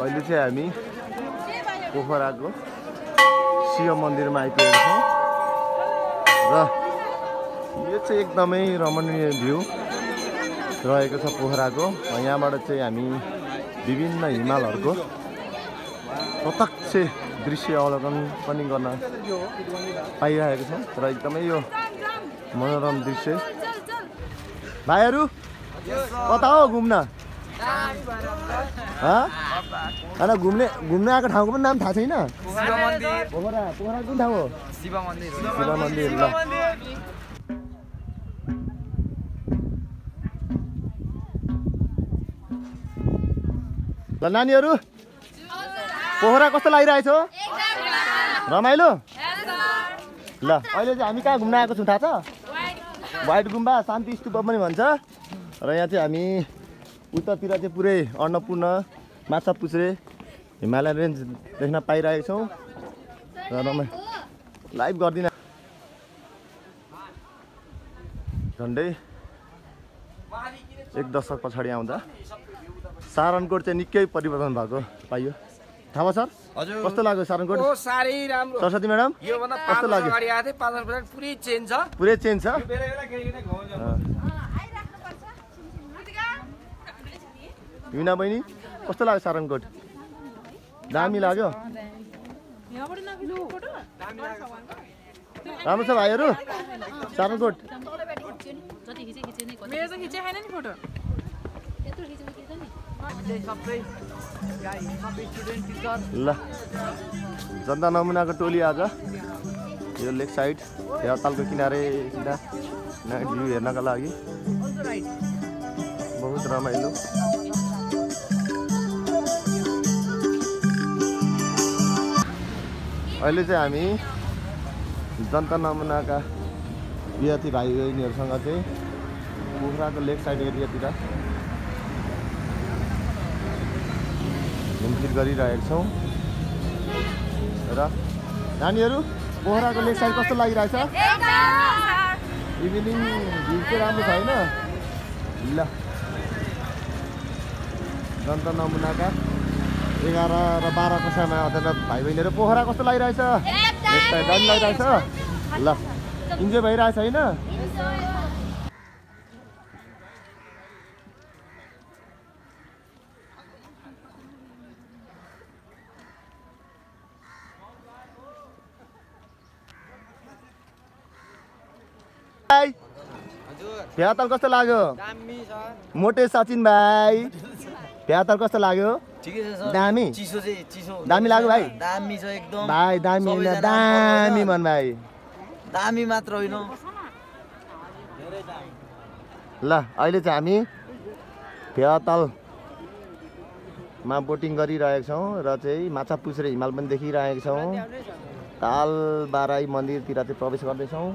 अहिले चाहिँ हामी पोखराको शिव मन्दिरमा आइपुगेका छौँ र यो चाहिँ एकदमै रमणीय भ्यू रहेको छ पोखराको। यहाँबाट चाहिँ हामी विभिन्न हिमालहरूको प्रत्यक्ष दृश्य अवलोकन पनि गर्न पाइरहेको छौँ र एकदमै यो मनोरम दृश्य। भाइहरू कता हो घुम्न? होइन घुम्न आएको ठाउँको पनि नाम थाहा छैन? पोखरा कुन ठाउँ हो? शिव मन्दिर। ल नानीहरू पोखरा कस्तो लागिरहेछ? रमाइलो? ल अहिले चाहिँ हामी कहाँ घुम्न आएको छौँ थाहा छ? व्हाइट गुम्बा शान्ति स्तूप पनि भन्छ। र यहाँ चाहिँ हामी उत्तरतिर चाहिँ पुरै अन्नपूर्ण माछापुच्छ्रे हिमालयन रेन्ज देख्न पाइरहेको छौँ र लाइभ गर्दिन। झन्डै 1 दशक पछाडि आउँदा सारनकोट चाहिँ निकै परिवर्तन भएको पाइयो। थाहा भयो सर? हजुर। कस्तो लाग्यो सारनकोट? साह्रै राम्रो। सरस्वती म्याडम कस्तो लाग्यो? पुरै चेन्ज छ। पुरै चेन्ज छ। युना बहिनी कस्तो लाग्यो सारनकोट? दामी लाग्यो? राम्रो छ भाइहरू सारनकोट? ल जनता नमुनाको टोली आज यो लेक साइड हेरतालको किनारे सिधा नाइट भ्यू हेर्नका लागि बहुत रमाइलो। अहिले चाहिँ हामी जनता नमुनाका विद्यार्थी भाइ बहिनीहरूसँग चाहिँ पोखराको लेक साइड एरियातिर घुमफिर गरिरहेका छौँ र नानीहरू पोखराको लेक साइड कस्तो लागिरहेछ? इभिनिङ भ्यू चाहिँ राम्रो छ होइन? ल जनता नमुनाका 11 र 12 कक्षामा अध्ययनरत भाइ बहिनीहरू पोखरा कस्तो लागिरहेछ? लेक साइड दामी लागिरहेछ? ल इन्जोय भइरहेछ होइन? भ्याताल कस्तो लाग्यो? मोटे सचिन भाइ भ्याताल कस्तो लाग्यो? दामी? दामी लाग्यो भाइ? दामी छ एकदम भाइ दामी होइन दामी मन भाइ। दामी मात्र होइन। ल अहिले चाहिँ हामी भ्यातालमा बोटिङ गरिरहेका छौँ र चाहिँ माछापुच्छ्रे हिमाल पनि देखिरहेका छौँ। ताल बाराई मन्दिरतिर चाहिँ प्रवेश गर्दैछौँ।